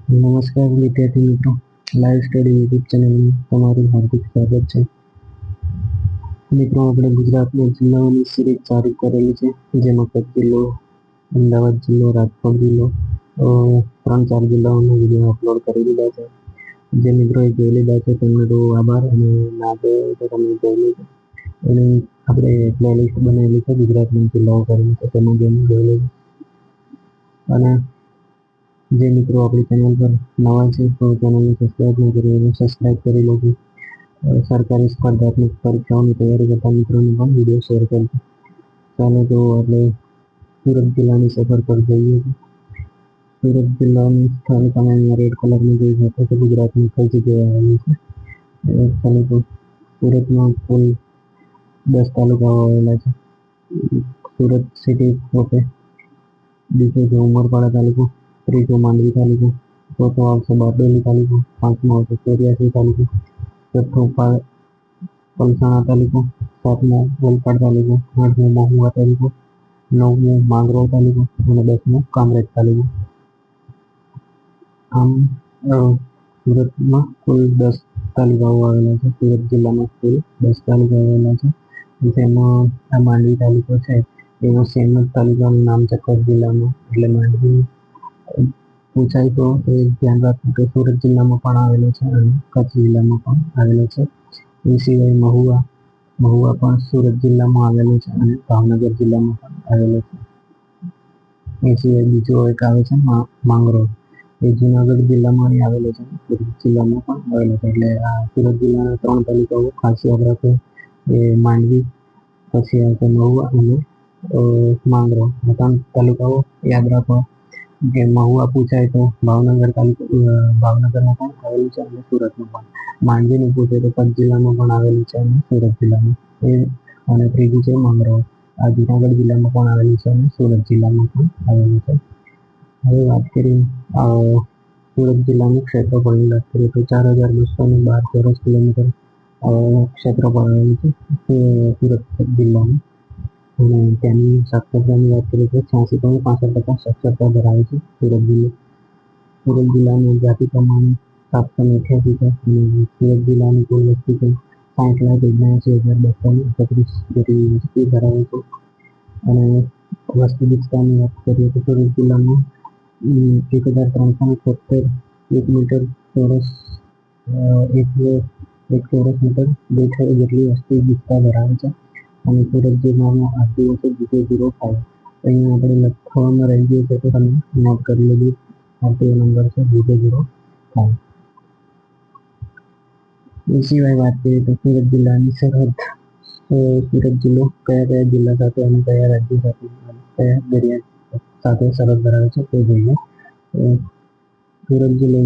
નમસ્કાર વિદ્યાર્થી મિત્રો, લાઈવ સ્ટડી યુટ્યુબ ચેનલમાં તમારું હાર્દિક સ્વાગત છે. મિત્રો, આપણે ગુજરાતના જિલ્લાઓની સિરીઝ ચાલુ કરેલી છે, જેમાં કચ્છ જિલ્લો, અમદાવાદ જિલ્લો, રાજકોટ જિલ્લો, 3-4 જિલ્લાઓના વિડીયો અપલોડ કરી દીધા છે. જે મિત્રોએ જોઈ લીધા છે તેમનો તો આભાર, અને ના જોયો તો તમે જોઈ લેજો. એની આપણે પ્લેલિસ્ટ બનાવેલી છે ગુજરાતના જિલ્લાઓ કરીને, તો તેમાં જઈને જોઈ લેજો. અને જે મિત્રો આપણી ચેનલ પર નવા છે તો ચેનલને સબસ્ક્રાઇબ ન કરી હોય સબસ્ક્રાઇબ કરી લેજો. સરકારી સ્પર્ધાત્મક પરીક્ષાઓની તૈયારી કરતા મિત્રોને પણ વિડીયો શેર કરજો. ચાલો તો આપણે સુરત જિલ્લાની સફર પર જઈએ. સુરત જિલ્લાની સ્થળ તમે અહીંયા રેડ કલરમાં જોઈ શકો છો. ગુજરાતની કઈ જગ્યાએ આવેલી છે. ચાલો તો સુરતમાં કુલ 10 તાલુકાઓ આવેલા છે. સુરત સિટી પોતે, બીજો છે ઉમરપાડા તાલુકો, ત્રીજો માંડવી તાલુકો, ચોથો આવશે બારડોલી તાલુકો, પાંચમો આવશે ચોર્યાસી તાલુકો, છઠ્ઠો પલસાણા તાલુકો, સાતમો વલસાડ તાલુકો, આઠમો મહુવા તાલુકો, નવમો માંગરોળ તાલુકો અને 10મો કામરેજ તાલુકો. આમ સુરતમાં કુલ 10 તાલુકાઓ આવેલા છે. સુરત જિલ્લામાં કુલ 10 તાલુકાઓ આવેલા છે. જેમાં આ માંડવી તાલુકો છે એવો સેમ જ તાલુકાનું નામ છે કચ્છ જિલ્લામાં, એટલે માંડવી પૂછાય તો એ ધ્યાન રાખવું કે સુરત જિલ્લામાં પણ આવેલો છે અને કચ્છ જિલ્લામાં પણ આવેલો છે. એ સિવાય મહુવા પણ સુરત જિલ્લામાં આવેલો છે અને ભાવનગર જિલ્લામાં પણ આવેલો છે. એ સિવાય બીજો એક આવે છે માંગરોળ, એ જુનાગઢ જિલ્લામાં આવેલો છે, સુરત જિલ્લામાં પણ આવેલો છે. એટલે આ સુરત જિલ્લાના 3 તાલુકાઓ ખાસ યાદ રાખો, એ માંડવી, પછી આવશે મહુવા અને માંગરોળ. 3 તાલુકાઓ યાદ રાખો. જે મહુવા પૂછાય તો ભાવનગરમાં પણ આવેલું છે અને સુરતમાં પણ. માંડવીનું પૂછે તો કચ્છ જિલ્લામાં પણ આવેલું છે અને સુરત જિલ્લામાં. અને ત્રીજું છે માંગરોળ, આ જુનાગઢ જિલ્લામાં પણ આવેલું છે અને સુરત જિલ્લામાં પણ આવેલું છે. હવે વાત કરીએ સુરત જિલ્લાનું ક્ષેત્રફળની વાત કરીએ તો 4212 ચોરસ કિલોમીટર ક્ષેત્રફળ આવેલું છે સુરત જિલ્લાનું. અને તેની સાક્ષરતાની વાત કરીએ તો 86.65% સાક્ષરતા ધરાવે છે સુરત જિલ્લો. સુરત જિલ્લાની જાતિ પ્રમાણે 788 છે અને સુરત જિલ્લાની કુલ વસ્તી છે 60,79,231 જેટલી વસ્તી ધરાવે છે. અને વસ્તી વિસ્તારની વાત કરીએ તો સુરત જિલ્લામાં 1373 મીટર ચોરસ એક ચોરસ મીટર જેટલી વસ્તી વિસ્તાર ધરાવે છે. અને સુરત જિલ્લાનો આરટીઓ છે 005. અહીંયા આપણે લખવામાં રહી ગયું છે તો તમે નોટ કરી લેજો. આરટીઓ નંબર છે 005. એ સિવાય વાત કરીએ તો સુરત જિલ્લાની સરહદ, સુરત જિલ્લો કયા જિલ્લા સાથે અને કયા રાજ્ય સાથે, કયા દરિયા સાથે સરહદ ધરાવે છે તે જોઈએ. સુરત જિલ્લો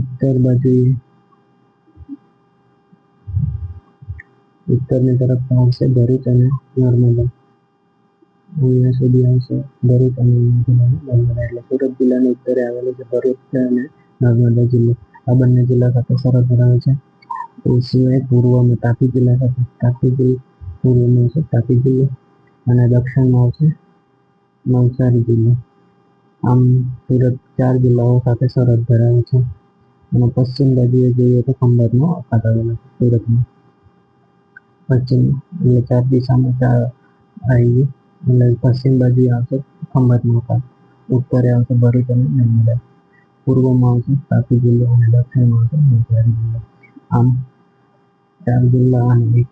ઉત્તરની તરફ આવશે ભરૂચ અને નર્મદા. અહીંયા સુધી આવશે ભરૂચ અને નર્મદા. એટલે સુરત જિલ્લાની ઉત્તરે આવેલો છે ભરૂચ અને નર્મદા જિલ્લો. આ બંને જિલ્લા સાથે સરહદ ધરાવે છે. એ સિવાય પૂર્વમાં તાપી જિલ્લા સાથે પૂર્વમાં આવશે તાપી જિલ્લો અને દક્ષિણમાં આવશે નવસારી જિલ્લો. આમ સુરત 4 જિલ્લાઓ સાથે સરહદ ધરાવે છે. અને પશ્ચિમ બાજુએ જોઈએ તો ખંભાતનો અખાત આવેલો છે સુરતમાં. પશ્ચિમ એટલે 4 દિશામાં આવી, એટલે પશ્ચિમ બાજુ આવશે ખંભાતનો અખાત, ઉત્તરે આવશે ભરૂચ અને નર્મદા, પૂર્વમાં આવશે તાપી જિલ્લો અને દક્ષિણમાં આવશે નવસારી જિલ્લો. આમ 4 જિલ્લા અને એક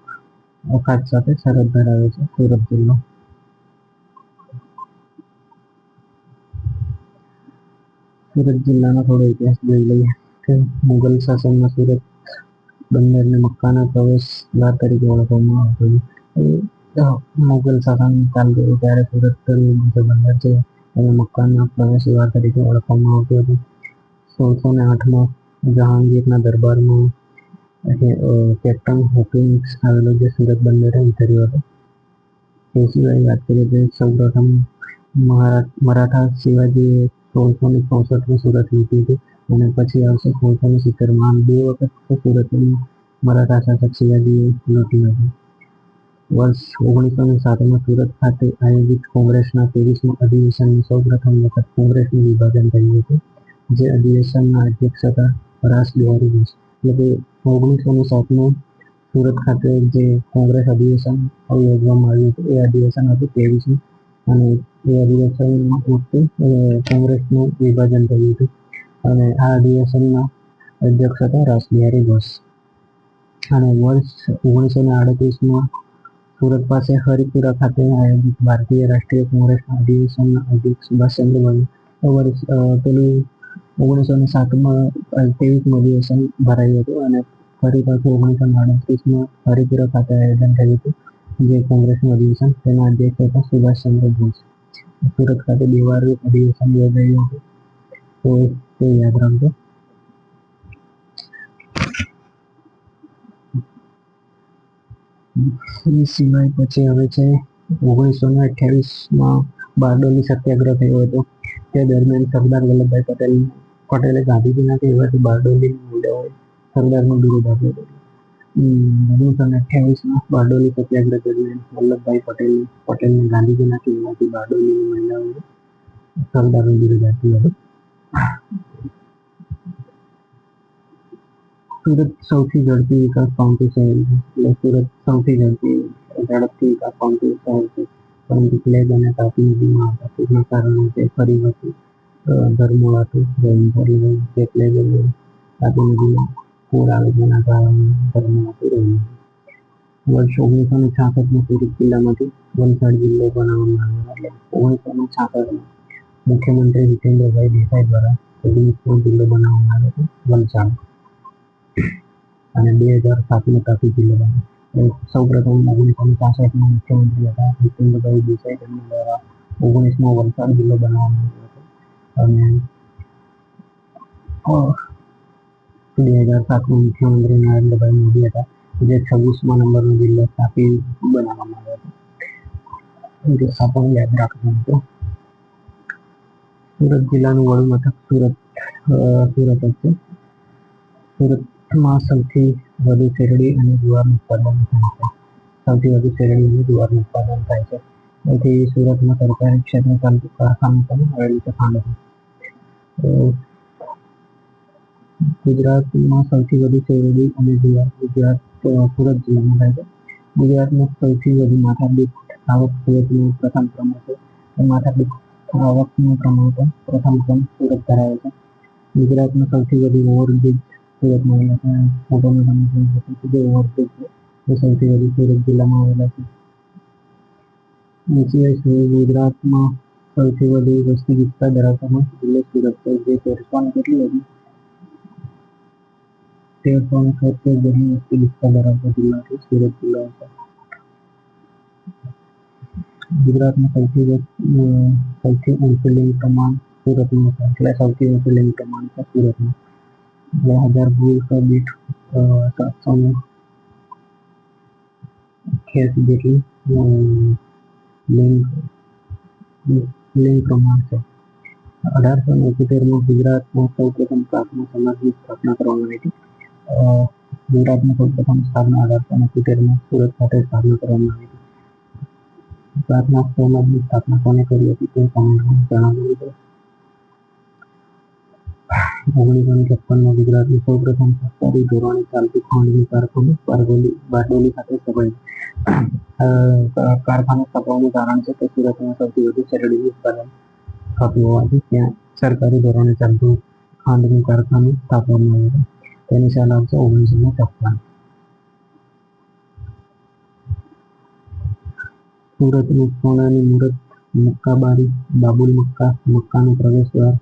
અખાત સાથે સરહદ ધરાવે છે સુરત જિલ્લો. સુરત જિલ્લાનો થોડો ઇતિહાસ જોઈ લઈએ કે મુગલ શાસનમાં સુરત બંદરને મક્કાના પ્રવેશ દ્વાર તરીકે ઓળખવામાં આવતું હતું. મુગલ શાસન ચાલતું ત્યારે સુરત જે બંદર છે એને મક્કાના પ્રવેશ દ્વાર તરીકે ઓળખવામાં આવતું હતું. 1608માં જહાંગીરના દરબારમાં કેપ્ટન હોકિન્સ આવેલો જે સુરત બંદરે ઉતર્યો હતો. તે સિવાય વાત કરીએ તો સૌપ્રથમ મરાઠા શિવાજીએ 1664માં સુરત લીધું હતું અને પછી આવશે 1670માં. આમ 2 વખત સુરતની મરાઠા શાસક શિવાજીએ લૂંટ્યું હતું. વર્ષ 1907માં સુરત ખાતે આયોજિત કોંગ્રેસના 23મા અધિવેશનમાં સૌપ્રથમ વખત કોંગ્રેસનું વિભાજન થયું હતું. જે અધિવેશનના અધ્યક્ષ હતા રાસ બિહારી બોસ. એટલે કે 1907માં સુરત ખાતે જે કોંગ્રેસ અધિવેશન યોજવામાં આવ્યું હતું એ અધિવેશન હતું 23મી, અને એ અધિવેશનમાં વખતે કોંગ્રેસનું વિભાજન થયું હતું, અને આ અધિવેશનના અધ્યક્ષ હતા રાસ બિહારી બોસ. અને વર્ષ 1938માં સુરત પાસે હરિપુરા ખાતે આયોજિત ભારતીય રાષ્ટ્રીય કોંગ્રેસના અધિવેશનના અધ્યક્ષ સુભાષચંદ્ર બોઝે પેલું 1907માં 23નું અધિવેશન ભરાયું હતું, અને ફરી પાછું 1938માં હરિપુરા ખાતે આયોજન થયું હતું જે કોંગ્રેસનું અધિવેશન. તેના અધ્યક્ષ હતા સુભાષચંદ્ર બોઝ. સુરત ખાતે 2 વાર અધિવેશન યોજાયું હતું, તો તે યાદ રાખજો. એ સિવાય પછી હવે છે 1928માં બારડોલી સત્યાગ્રહ થયો હતો. તે દરમિયાન સરદાર વલ્લભભાઈ પટેલે ગાંધીજીના કહેવાથી બારડોલીની મહિલાઓએ સરદારનું બિરુદ આપ્યું હતું. 1928માં બારડોલી સત્યાગ્રહ દરમિયાન વલ્લભભાઈ પટેલને ગાંધીજીના કહેવાથી બારડોલીની મહિલાઓએ સરદારનું બિરુદ આપ્યું હતું. સુરત સૌથી ઝડપી વિકાસ પામતું શહેર છે. એટલે સુરત સૌથી ઝડપથી વિકાસ પામતું શહેર છે, પરંતુ પ્લેગ અને તાપી નદીમાં આવતા પૂરના કારણે તે ફરી વખત ધરમોળાતું રહ્યું છે. એટલે જે પ્લેગ અને તાપી નદીમાં પૂર આવે તેના કારણે ધરમોળાતું રહ્યું છે. વર્ષ 1966માં સુરત જિલ્લામાંથી વલસાડ જિલ્લો બનાવવામાં આવ્યો. એટલે 1966માં મુખ્યમંત્રી હિતેન્દ્રભાઈ દેસાઈ દ્વારા જિલ્લો બનાવવામાં આવ્યો હતો વલસાડ, અને 2007માં તાપી જિલ્લો બન્યો. સૌપ્રથમ 1965માં મુખ્યમંત્રી હતા હિતેન્દ્રભાઈ દેસાઈ, તેમના દ્વારા 19માં વલસાડ જિલ્લો બનાવવામાં આવ્યો હતો, અને 2007માં મુખ્યમંત્રી નરેન્દ્રભાઈ મોદી હતા, જે 26મા નંબરનો જિલ્લો તાપી બનાવવામાં આવ્યો હતો. આ પણ યાદ રાખજો મિત્રો. સુરત જિલ્લાનું વડું મથક સુરત જ છે. સુરતમાં સૌથી વધુ શેરડી અને જુવારનું ઉત્પાદન થાય છે. તેથી સુરતમાં સરકારી ક્ષેત્રે ચાલતું કારખાનું પણ આવેલું છે ખાંડનું. ગુજરાતમાં સૌથી વધુ શેરડી અને જુવાર સુરત જિલ્લામાં થાય છે. ગુજરાતમાં સૌથી વધુ માથાદીઠ આવક સુરતનું પ્રથમ ક્રમ છે. માથાદીઠ આવકનું પ્રમાણ પણ પ્રથમ ક્રમ સુરત ધરાવે છે. ગુજરાતમાં સૌથી વધુ ઓવરબ્રિજ સુરતમાં આવેલા છે. ફોટોમાં તમે જોઈ શકો છો જે ઓવરબ્રિજ છે એ સૌથી વધુ સુરત જિલ્લામાં આવેલા છે. એ સિવાય ગુજરાતમાં સૌથી વધુ વસ્તી વિસ્તાર ધરાવતો જિલ્લો સુરત છે, જે 1370 જેટલી વસ્તી વિસ્તાર ધરાવતો જિલ્લો છે સુરત જિલ્લો છે. ગુજરાતમાં સૌથી ઊંચું લિંગ પ્રમાણ સુરતમાં છે. એટલે સૌથી ઊંચું લિંગ પ્રમાણ છે સુરતમાં. એટલે 1000 પુરુષો દીઠ 788 જેટલી લિંગ પ્રમાણ છે. 1871માં ગુજરાતમાં સૌપ્રથમ પ્રાર્થના સમાજની સ્થાપના કરવામાં આવી હતી. ગુજરાતમાં સૌપ્રથમ સ્થાપના 1871માં સુરત ખાતે સ્થાપના કરવામાં આવી હતી. પ્રાર્થના સમાજની સ્થાપના કોને કરી હતી તે કોમેન્ટમાં જણાવજો મિત્રો. 1956માં ગુજરાતનું સૌપ્રથમ સરકારી ધોરણે ચાલતું ખાંડનું કારખાનું બારડોલી ખાતે સ્થપાયું. કારખાનું સ્થાપવાનું કારણ છે કે સુરતમાં સૌથી વધુ શેરડીનું ઉત્પાદન થતું હોવાથી ત્યાં સરકારી ધોરણે ચાલતું ખાંડનું કારખાનું સ્થાપવામાં આવ્યું હતું. તેની સાલ આવશે 1956. સુરતનું સોનાની મૂરત, મક્કાબારી, બાબુલ મક્કા, મક્કાનું પ્રવેશદ્વાર,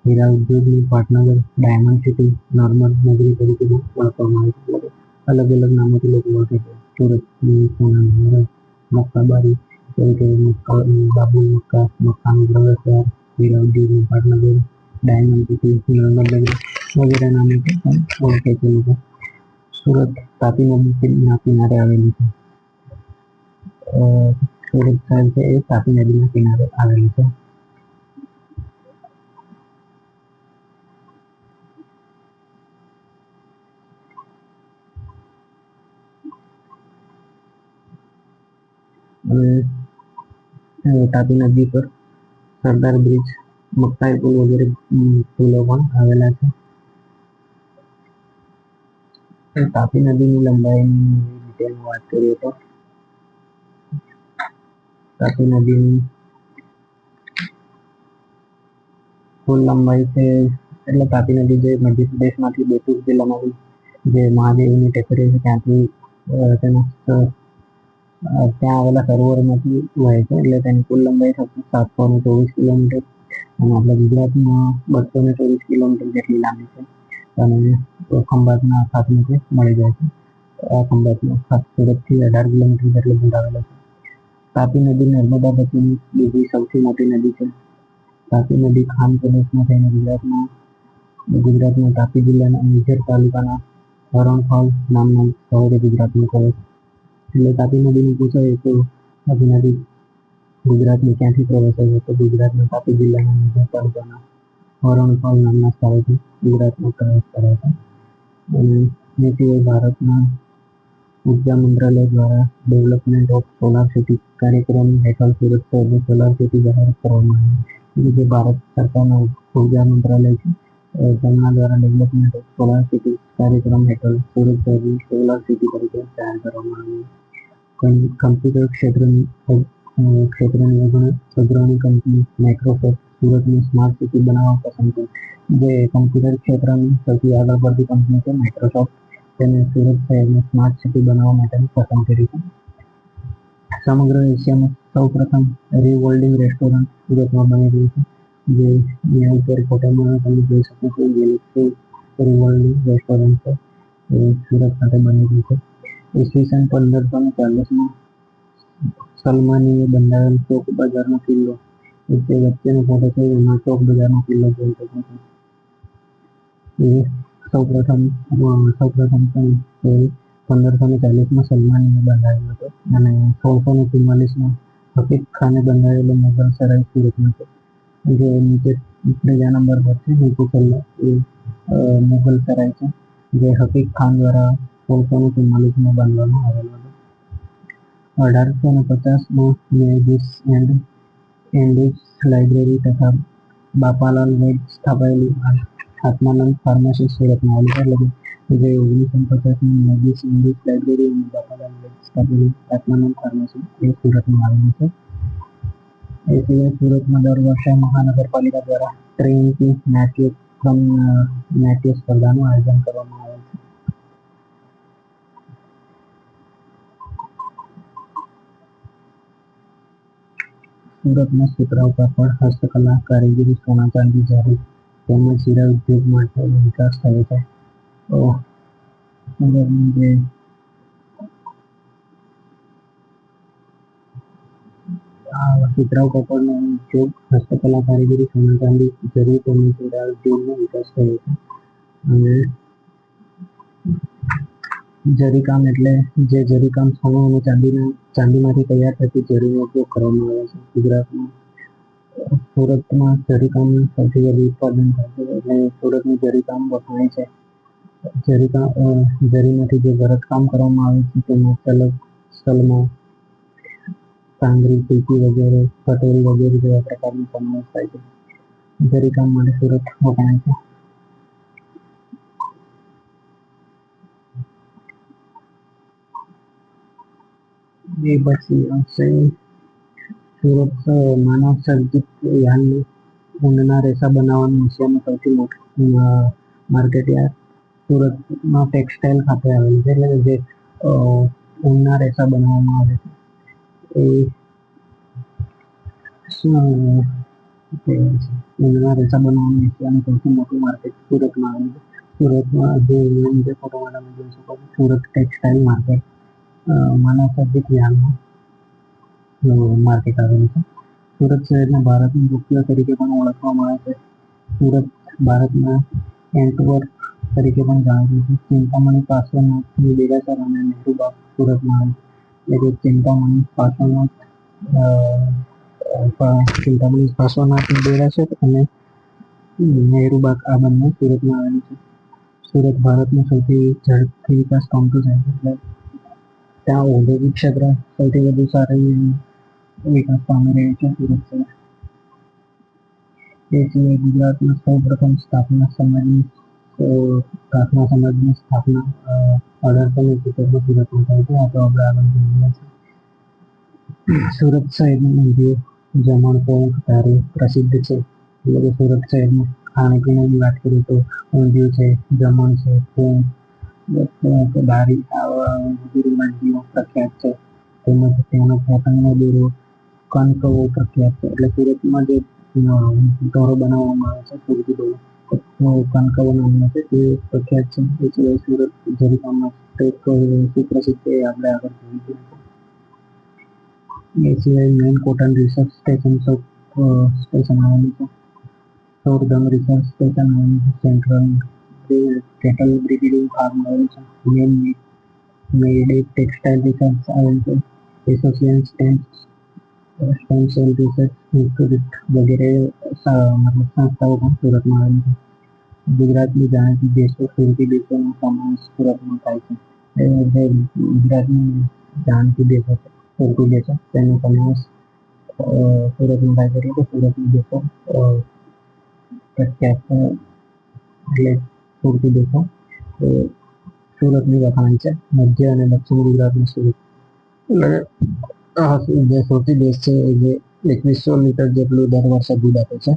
હીરા ઉદ્યોગનું પાટનગર, ડાયમંડ સિટી, નર્મદ નગરી તરીકે ઓળખવામાં આવે છે. અલગ અલગ નામોથી લોકો ઓળખે છે સુરતની સોનાની મૂરત, મક્કાબારી તરીકે, બાબુલ મક્કા, મક્કાનું પ્રવેશદ્વાર, હીરા ઉદ્યોગનું પાટનગર, ડાયમંડ સિટી, નર્મદ નગરી વગેરે નામોથી પણ ઓળખે છે લોકો. સુરત તાપી નદીના કિનારે આવેલું છે. સુરત શહેર છે એ તાપી નદીના કિનારે આવેલું છે. અને તાપી નદી પર સરદાર બ્રિજ મકતાઈ પુલ વગેરે પુલો પણ આવેલા છે. તાપી નદીની લંબાઈની ડિટેલમાં વાત કરીએ તો તાપી નદીની કુલ લંબાઈ છે, એટલે તાપી નદી જે મધ્યપ્રદેશમાંથી બેતુલ જિલ્લામાં જે મહાદેવની ટેકરી છે ત્યાંથી ત્યાં આવેલા સરોવરમાંથી વહે છે, એટલે તેની કુલ લંબાઈ 724 કિલોમીટર અને આપણા ગુજરાતમાં 224 કિલોમીટર જેટલી લાંબી છે. અને ખંભાતના અખાતમાંથી મળી જાય છે. આ ખંભાતનો અખાત સુરતથી 18 કિલોમીટર જેટલો દૂર આવેલો છે. તાપી નદી નર્મદા પછીની બીજી સૌથી મોટી નદી છે. તાપી નદી ખાન પ્રદેશમાં થઈને ગુજરાતના તાપી જિલ્લાના મેજર તાલુકાના હરણફાળ નામના સ્થળે ગુજરાતમાં કરે છે. એટલે તાપી નદીનું પૂછાય તો તાપી નદી ગુજરાતમાં ક્યાંથી પ્રવેશે છે, તો ગુજરાતના તાપી જિલ્લાના મેજર તાલુકાના હરણફાળ નામના સ્થળેથી ગુજરાતમાં પ્રવેશ કરે છે. અને એ સિવાય ભારતના ઉર્જા મંત્રાલય દ્વારા ડેવલપમેન્ટ ઓફ સોલાર સિટી કાર્યક્રમ હેઠળ સુરત શહેરને સોલાર સિટી જાહેર કરવામાં આવી. જે ભારત સરકારના ઉર્જા મંત્રાલય છે તેમના દ્વારા ડેવલપમેન્ટ ઓફ સોલાર સિટી કાર્યક્રમ હેઠળ સુરત શહેરની સોલાર સિટી તરીકે જાહેર કરવામાં આવી. કમ્પ્યુટર ક્ષેત્રની અગ્રણી કંપની માઇક્રોસોફ્ટ સુરતને સ્માર્ટ સિટી બનાવવા પસંદ કરી. જે કમ્પ્યુટર ક્ષેત્રની સૌથી આગળ પડતી કંપની છે માઇક્રોસોફ્ટ, તેને સુરત શહેરને સ્માર્ટ સિટી બનાવવા માટે પસંદ કરી છે. સમગ્ર એશિયામાં સૌપ્રથમ રીવર્લ્ડિંગ રેસ્ટોરન્ટ સુરતમાં બની રહ્યું છે. જે અહીંયા ઉપર ફોટામાં તમે જોઈ શકો છો, ગેલેક્સી રીવર્લ્ડિંગ રેસ્ટોરન્ટ છે એ સુરત ખાતે બની રહ્યું છે. ઈસવીસન 1540માં સલમાનીએ બંધાવેલ ચોક બજારનો કિલ્લો, જે વચ્ચેનો ફોટો છે એમાં ચોક બજારનો કિલ્લો જોઈ શકો છો. એ સૌપ્રથમ 1540માં સલમાનીએ બંધાવ્યો હતો અને 1644માં હફીઝ ખાને બંધાવેલો મુગલ સરાય સુરતમાં છે. જે નીચે ત્રીજા નંબર પર છે, નીચે છેલ્લો એ મુગલ સરાય છે, જે હફીઝ ખાન દ્વારા 1644માં બાંધવામાં આવેલો હતો. 1850માં ન્યાયાધીશ એન્ડ્રુસ લાઇબ્રેરી તથા બાપાલાલ વૈદ સ્થાપાયેલી આત્માનંદ ફાર્મસી સુરતમાં આવેલી છે. જે 1950માં ન્યાયાધીશ એન્ડ્રુસ લાઇબ્રેરી અને બાપાલાલ વૈદ સ્થાપેલી આત્માનંદ ફાર્મસી એ સુરતમાં આવેલી છે. એ સિવાય સુરતમાં દર વર્ષે મહાનગરપાલિકા દ્વારા ટ્રિનિટી નાટ્ય સ્પર્ધાનું આયોજન કરવામાં આવે છે. સુરતમાં સુતરાઉ કાપડ, હસ્તકલા, કારીગરી, સોના ચાંદી, જરી તેમજ હીરા ઉદ્યોગ માટે વિકાસ થયો છે. તો સુરતનું જે સુતરાઉ કાપડનો ઉદ્યોગ, હસ્તકલા, કારીગરી, સોના ચાંદી, જરી તેમજ હીરા ઉદ્યોગનો વિકાસ થયો છે. અને જરીકામ એટલે જે જરીકામ સોનું અને ચાંદીમાંથી તૈયાર થતી જરીનો ઉપયોગ કરવામાં આવે છે. ગુજરાતમાં સુરતમાં જરીકામનું સૌથી વધુ ઉત્પાદન થાય છે, એટલે સુરતનું જરીકામ વખણાય છે. જરીમાંથી જે ભરતકામ કરવામાં આવે છે તેમાં ચલક, સલમા, સાંગરી, પીકી વગેરે, પટોરી વગેરે જેવા પ્રકારનો સમાવેશ થાય છે. જરીકામ માટે સુરત વખણાય છે. એ પછી આવશે સુરત માનવ સર્જિત યાનનું ઊનના રેસા બનાવવાનું એશિયાનું સૌથી મોટું માર્કેટ યાર્ડ સુરતમાં ટેક્સટાઇલ ખાતે આવેલું છે. એટલે જે ઊનના રેસા બનાવવામાં આવે છે એ ઊનના રેસા બનાવવાનું એશિયાનું સૌથી મોટું માર્કેટ સુરતમાં આવેલું છે. સુરતમાં જે ફોટોમાં તમે જોઈ શકો છો, સુરત ટેક્સટાઇલ માર્કેટ માનવ સર્જિત યાનનું માર્કેટ આવેલું છે. સુરત શહેરને ભારતનું ટોક્યો તરીકે પણ ઓળખવામાં આવે છે. સુરત ભારતના એન્ટવર્પ તરીકે પણ જાણીતું છે. ચિંતામણી પાર્શ્વનાથનું દેરાસર અને નહેરુ બાગ સુરતમાં આવે છે. એટલે કે ચિંતામણી પાર્શ્વનાથનું દેરાસર અને નહેરુ બાગ આ બંને સુરતમાં આવેલું છે. સુરત ભારતનું સૌથી ઝડપથી વિકાસ પામતું છે, એટલે ત્યાં ઔદ્યોગિક ક્ષેત્ર સૌથી વધુ સારી વિકાસ પામી રહ્યું છે સુરત શહેર. એ સિવાય ગુજરાતમાં સૌપ્રથમ પ્રાર્થના સમાજની સ્થાપના 1871 સુરતમાં થઈ હતી. આ તો આપણે આગળ જોઈએ છીએ. સુરત શહેરનું ઊંધિયું, જમણ, પોંક, ધારી પ્રસિદ્ધ છે. એટલે કે સુરત શહેરમાં ખાણીપીણીની વાત કરીએ તો ઊંધિયું છે, જમણ છે, પોંક, ધારી આવા વગેરે વાનગીઓ પ્રખ્યાત છે. તેમજ ત્યાંનો પતંગનો દોરો, કનકવો પ્રખ્યાત છે. એટલે સુરતમાં જે દોરો બનાવવામાં આવે છે, સુરતી દોરો, કનકવો નામનો છે, તે પ્રખ્યાત છે. એ સિવાય સુરત જરીકામાં એક સુપ્રસિદ્ધ છે, આપણે આગળ જોઈએ. એ સિવાય મેઇન કોટન રિસર્ચ સ્ટેશન આવેલું છે. સૌરધમ રિસર્ચ સ્ટેશન આવેલું છે. સેન્ટ્રલ કેટલ બ્રિગેડિંગ ફાર્મ આવેલું છે. મેઇન મેડે ટેક્સટાઇલ રિસર્ચ આવેલું છે. Association stem cell research institute વગેરે સંસ્થાઓ પણ સુરતમાં આવેલી છે. ગુજરાતની જાણીતી દેશો સુરતી દેશોનો સમાવેશ સુરતમાં થાય છે. જે ગુજરાતની જાણીતી દેશો છે સુરતી દેશો તેનો સમાવેશ સુરતમાં થાય છે. એટલે કે સુરતની દેશો પ્રખ્યાત એટલે સુરતી દેશો સુરતની વખાણ છે. મધ્ય અને દક્ષિણ ગુજરાતમાં સુરત એટલે જે સુરતી દેશ છે એ જે 2100 લીટર જેટલું દર વર્ષે દૂધ આપે છે.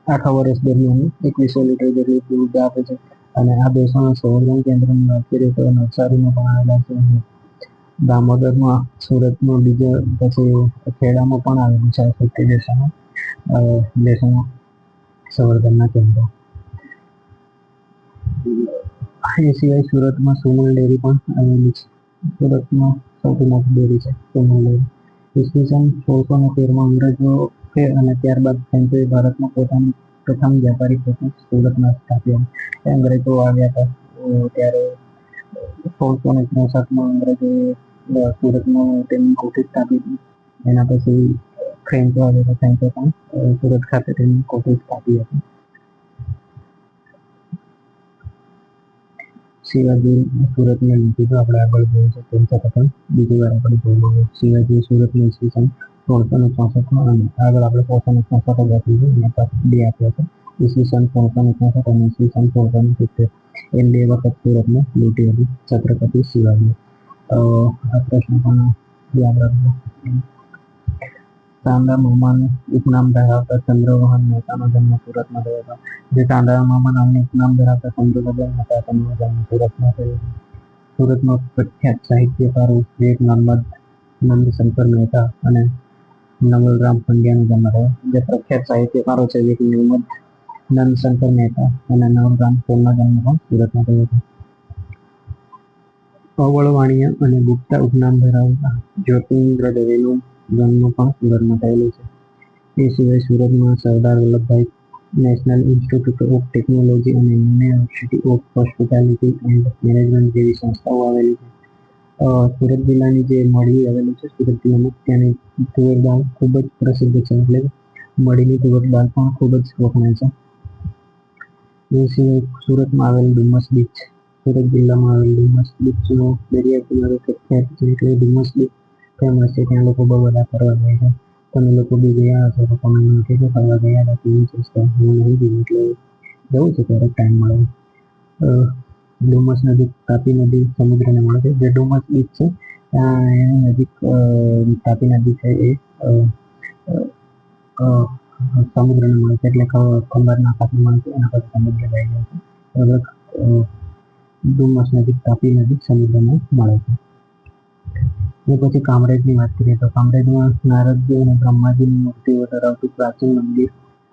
આખા વર્ષ દરમિયાન 2100 લીટર જેટલું દૂધ આપે છે. અને આ દેશોના સંવર્ધન કેન્દ્રની વાત કરીએ તો નવસારીમાં પણ આવેલા છે. દામોદરમાં, સુરતમાં, બીજા પછી ખેડામાં પણ આવેલું છે સુરતી દેશોના સંવર્ધનના કેન્દ્રો. એ સિવાય સુરતમાં સુમુલ ડેરી પણ આવેલી છે. સુરતમાં સૌથી મોટી ડેરી છે સુમુલ ડેરી. ઈસવીસન 1613માં અંગ્રેજો અને ત્યારબાદ ફ્રેન્ચોએ ભારતમાં પોતાની પ્રથમ વ્યાપારી કોઠી સુરતમાં સ્થાપ્યા. અંગ્રેજો આવ્યા હતા ત્યારે 1663માં અંગ્રેજોએ સુરતમાં તેમની કોઠી સ્થાપી હતી. એના પછી ફ્રેન્ચો આવ્યા હતા. ફ્રેન્ચો પણ સુરત ખાતે તેમની કોઠી સ્થાપી હતી. શિવાજી સુરતને લીધું તો આપણે આગળ જોયું છે, તેમ છતાં પણ બીજી વાર આપણે જોઈ લઈએ. શિવાજી સુરતની ઈસવીસન 1664 અને આગળ આપણે 1664 આપી છે અને બે આપ્યા છે. ઈસવીસન 1664 અને ઈસવીસન 1670 એમ બે વખત સુરતને લૂંટી હતી છત્રપતિ શિવાજી. આ પ્રશ્ન પણ યાદ રાખજો. ચાંદા મામાનું ઉપનામ ધરાવતા ચંદ્રવહન મહેતાનો જન્મ સુરતમાં થયો હતો. જે ચાંદા મામા નામનું ઉપનામ ધરાવતા ચંદ્રવહન મહેતા તેમનો જન્મ સુરતમાં થયો હતો. સુરતમાં પ્રખ્યાત સાહિત્યકારો વિવેક નંદશંકર મહેતા અને નવલરામ પંડ્યાનો જન્મ થયો. જે પ્રખ્યાત સાહિત્યકારો છે વિવેક નંદશંકર મહેતા અને નવલરામ તેમનો જન્મ પણ સુરતમાં થયો હતો. અવળવાણીયા અને ગુપ્તા ઉપનામ ધરાવતા જ્યોતિન્દ્ર દવેનો જન્મ પણ સુરતમાં થયેલો છે. એ સિવાય સુરતમાં Sardar Vallabhbhai national institute of technology અને university of hospitality and management જેવી સંસ્થાઓ આવેલી છે. સુરત જિલ્લાની જે મળી આવેલી છે સુરત જિલ્લામાં, ત્યાંની તુવેર દાળ ખૂબ જ પ્રસિદ્ધ છે. એટલે મળીની તુવેર દાળ પણ ખૂબ જ વખણાય છે. એ સિવાય સુરતમાં આવેલ ડુમસ બીચ, સુરત જિલ્લામાં આવેલ ડુમસ બીચનો દરિયા કિનારો પ્રખ્યાત છે. એટલે ડુમસ બીચ ફેમસ છે. ત્યાં લોકો બહુ બધા ફરવા જાય છે. તમે લોકો બી ગયા હશો તો તમે કહેજો ફરવા ગયા હતા કેવી છે. હું નહીં ગયું એટલે જવું છે ક્યારેક ટાઈમ મળે. ડુમસ નજીક તાપી નદી સમુદ્રને મળે છે. જે ડુમસ બીચ છે એની નજીક તાપી નદી છે એ સમુદ્રને મળે છે. એટલે ખંભાતના ખાતે મળે છે, એના પછી સમુદ્ર જાય છે. ડુમસ નજીક તાપી નદી સમુદ્રમાં મળે છે. એ પછી કામરેજની વાત કરીએ તો કામરેજમાં નારદજી અને બ્રહ્માજીની મૂર્તિઓ ધરાવતું પ્રાચીન મંદિર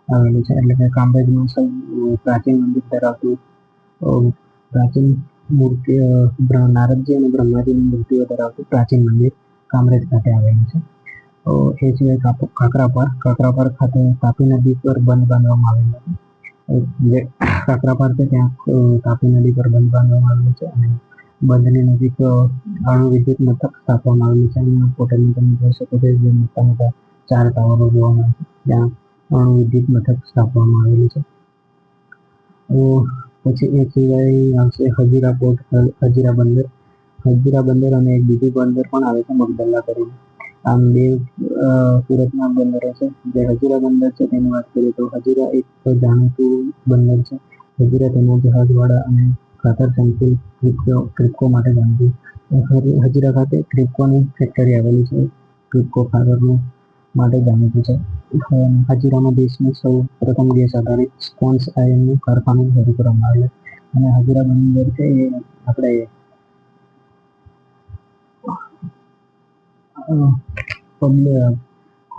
આવેલું છે. એટલે કે કામરેજમાં પ્રાચીન મંદિર ધરાવતું પ્રાચીન મૂર્તિ નારદજી અને બ્રહ્માજીની મૂર્તિઓ ધરાવતું પ્રાચીન મંદિર કામરેજ ખાતે આવેલું છે. એ સિવાય કાકરાપાર ખાતે તાપી નદી પર બંધ બાંધવામાં આવેલો છે. જે કાકરાપાર છે ત્યાં તાપી નદી પર બંધ બાંધવામાં આવેલો છે અને બંધની નજીક અણુ વિદ્યુત મથક સ્થાપવામાં આવેલું છે. અને ફોટોની તમે જોઈ શકો છો જે મોટા મોટા 4 ટાવરો જોવા મળે છે ત્યાં અણુ વિદ્યુત મથક સ્થાપવામાં આવેલું છે. પછી એ સિવાય આવશે હજીરા પોર્ટ, હજીરા બંદર અને એક બીજું બંદર પણ આવે છે મગદલ્લા કરીને. આમ બે સુરતના બંદરો છે. જે હજીરા બંદર છે તેની વાત કરીએ તો હજીરા એક જાણીતું બંદર છે. હજીરા તેના જહાજવાળા અને ખાતર સંકુલ ક્રિપ્કો માટે જાણીતું. હજીરા ખાતે ક્રિપ્કોની ફેક્ટરી આવેલી છે. ક્રિપ્કો ખાતરનું માટે જાણીતું છે. હજીરામાં દેશનું સૌ પ્રથમ ગેસ આધારિત સ્પોન્સ આયર્નનું કારખાનું શરૂ કરવામાં આવેલું. અને હજીરા બંદર છે એ આપણે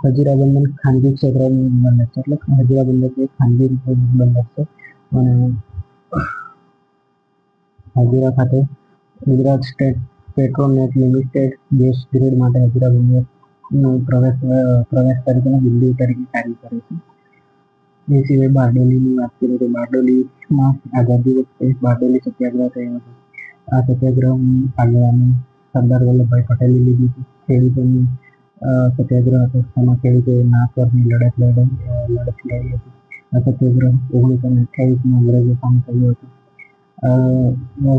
હજીરા બંદર ખાનગી ક્ષેત્રનું બંદર છે. એટલે હજીરા બંદર એ ખાનગી રીતે બંદર છે. અને હજીરા ખાતે Gujarat state Petronet limited gas grid માટે હજીરા બંદરનો પ્રવેશ તરીકેના બિંદુ તરીકે કાર્ય કરે છે. એ સિવાય બારડોલીની વાત કરીએ તો બારડોલીમાં આઝાદી વખતે બારડોલી સત્યાગ્રહ થયો હતો. આ સત્યાગ્રહની આગેવાની સરદાર વલ્લભભાઈ પટેલે લીધી હતી. ખેડૂતોની સત્યાગ્રહ હતો. તેમાં ખેડૂતોએ ના કરની લડત લડી હતી. આ સત્યાગ્રહ 1928માં અંગ્રેજો સામે થયો હતો.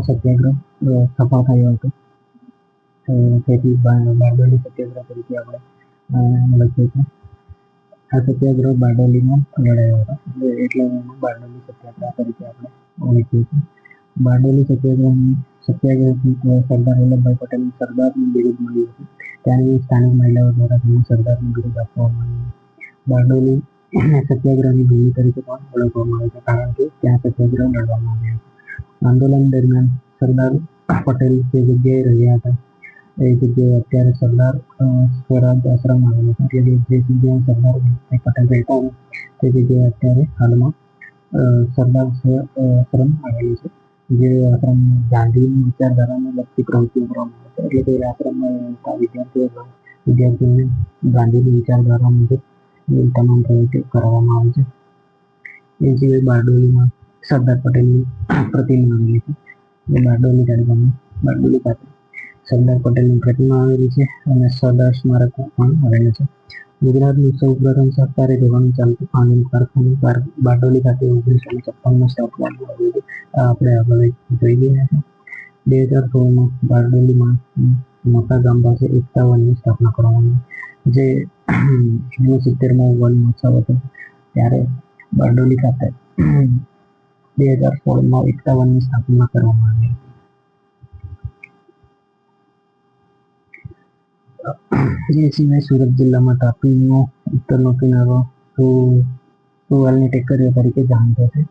સત્યાગ્રહ સફળ થયો હતો. તેથી બારડોલી સત્યાગ્રહ તરીકે આપણે લખીએ છીએ. આ સત્યાગ્રહ બારડોલીમાં લડાયો હતો. એટલે બારડોલી સત્યાગ્રહ તરીકે આપણે ઓળખીએ છીએ. બારડોલી સત્યાગ્રહથી સરદાર વલ્લભભાઈ પટેલને સરદારનું બિરુદ મળ્યું હતું. ત્યાંની સ્થાનિક મહિલાઓ દ્વારા તેમને સરદારનું બિરુદ આપવામાં આવ્યું. બારડોલી સત્યાગ્રહની ભૂમિ તરીકે પણ ઓળખવામાં આવે છે, કારણ કે ત્યાં સત્યાગ્રહ લડવામાં આવ્યો હતો. આંદોલન દરમિયાન સરદાર પટેલ જે જગ્યાએ રહ્યા હતા એ જગ્યાએ અત્યારે સરદાર સ્વરાજ આશ્રમ આવેલો છે. એટલે જે જગ્યાએ સરદાર પટેલ રહેતા તે જગ્યાએ અત્યારે હાલમાં સરદાર આશ્રમ આવેલું છે. જે આશ્રમમાં ગાંધીની વિચારધારાને લગતી પ્રવૃત્તિઓ કરવામાં આવે છે. એટલે તે આશ્રમમાં રહેતા વિદ્યાર્થીઓને ગાંધીની વિચારધારા મુજબ તમામ પ્રવૃત્તિઓ કરવામાં આવે છે. એ સિવાય બારડોલીમાં સરદાર પટેલની પ્રતિમા આવેલી છે. બારડોલી તાલુકામાં બારડોલી ખાતે સરદાર પટેલની પ્રતિમા આવેલી છે અને સરદાર સ્મારક પણ આવેલું છે. ગુજરાતનું સૌ પ્રથમ સહકારી ધોરણે ચાલતું પાણીનું કારખાનું બારડોલી ખાતે 1956માં સ્થાપવામાં આવ્યું હતું. આપણે આગળ જોઈ ગયા છે. 2016માં બારડોલીમાં મોટા ગામ પાસે એકતા વનની સ્થાપના કરવામાં આવી. જે 69મો વન મહોત્સવ હતો ત્યારે બારડોલી ખાતે 2016માં એકતા વનની સ્થાપના કરવામાં આવી હતી. એ સિવાય સુરત જિલ્લામાં તાપીનો ઉત્તરનો કિનારો સુવાલની ટેકરીઓ તરીકે જાણીતો છે.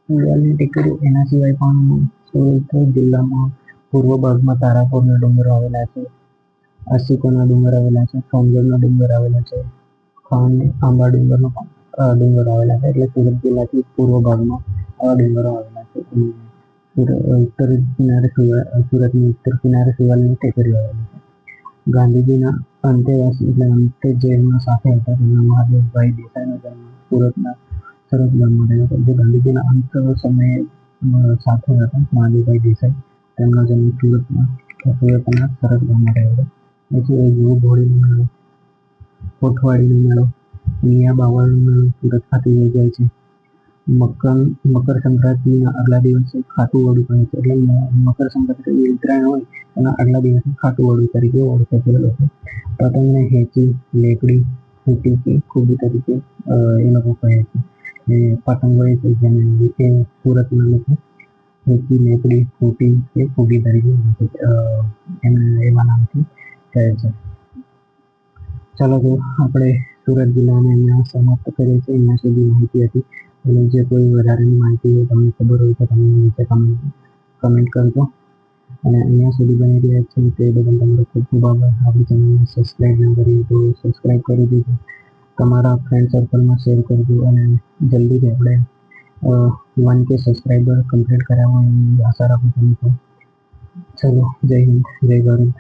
સુવાલની ટેકરીઓ એના સિવાય પણ સુરત જિલ્લામાં પૂર્વ ભાગમાં તારાપુરના ડુંગરો આવેલા છે. આસિકોના ડુંગર આવેલા છે. સોનગઢના ડુંગર આવેલા છે. આંબા ડુંગરનો ડુંગર આવેલા છે. એટલે સુરત જિલ્લાથી પૂર્વ ભાગમાં આવા ડુંગરો આવેલા છે. ઉત્તર કિનારે સુરતની ઉત્તર કિનારે સુવાલની ટેકરીઓ આવેલી છે. ગાંધીજીના અંતેવાસી એટલે અંતે જેમના સાથે હતા તેમના મહાદેવભાઈ દેસાઈનો જન્મ સુરતના સરહદ ગામમાં થયો હતો. જે ગાંધીજીના અંત સમયે સાથે હતા મહાદેવભાઈ દેસાઈ, તેમનો જન્મ સુરતના સરહદ ગામમાં થયો હતો. પછી જૂ ઘોડીનો મેળો, કોઠવાડીનો મેળો, મિયા બાવળનો મેળો સુરત ખાતે યોજાય છે. મકર સંક્રાંતિના આગલા દિવસે ખાતુવડું કહે છે. એટલે મકર સંક્રાંતિ ઉત્તરાયણ હોય એના આગલા દિવસે ખાતુવડું તરીકે ઓળખાયેલો છે. પતંગને હેચી, લેકડી, ફૂટી કે કુબી તરીકે એ લોકો કહે છે. એ પતંગ હોય છે જેને સુરતના લોકો હેચી, લેકડી, ફૂટી કે કુબી તરીકે એમને એવા નામથી કહે છે. ચાલો તો આપણે સુરત જિલ્લાને અહીંયા સમાપ્ત કરીએ છીએ. અહીંયા સુધી માહિતી હતી. અને જે કોઈ વધારેની માહિતી હોય તમને ખબર હોય તો તમે નીચે કમેન્ટ કરજો. અને અહીંયા સુધી બની રહ્યા છે તે બદલ તમારો ખૂબ ખૂબ આભાર. આપણી ચેનલને સબસ્ક્રાઈબ ન કરી તો સબસ્ક્રાઈબ કરી દીધો. તમારા ફ્રેન્ડ સર્કલમાં શેર કરજો અને જલ્દીથી આપણે 1K સબસ્ક્રાઈબર કમ્પ્લીટ કરાવવા એવી આશા રાખું છું. ચલો, જય હિન્દ, જય ભારત.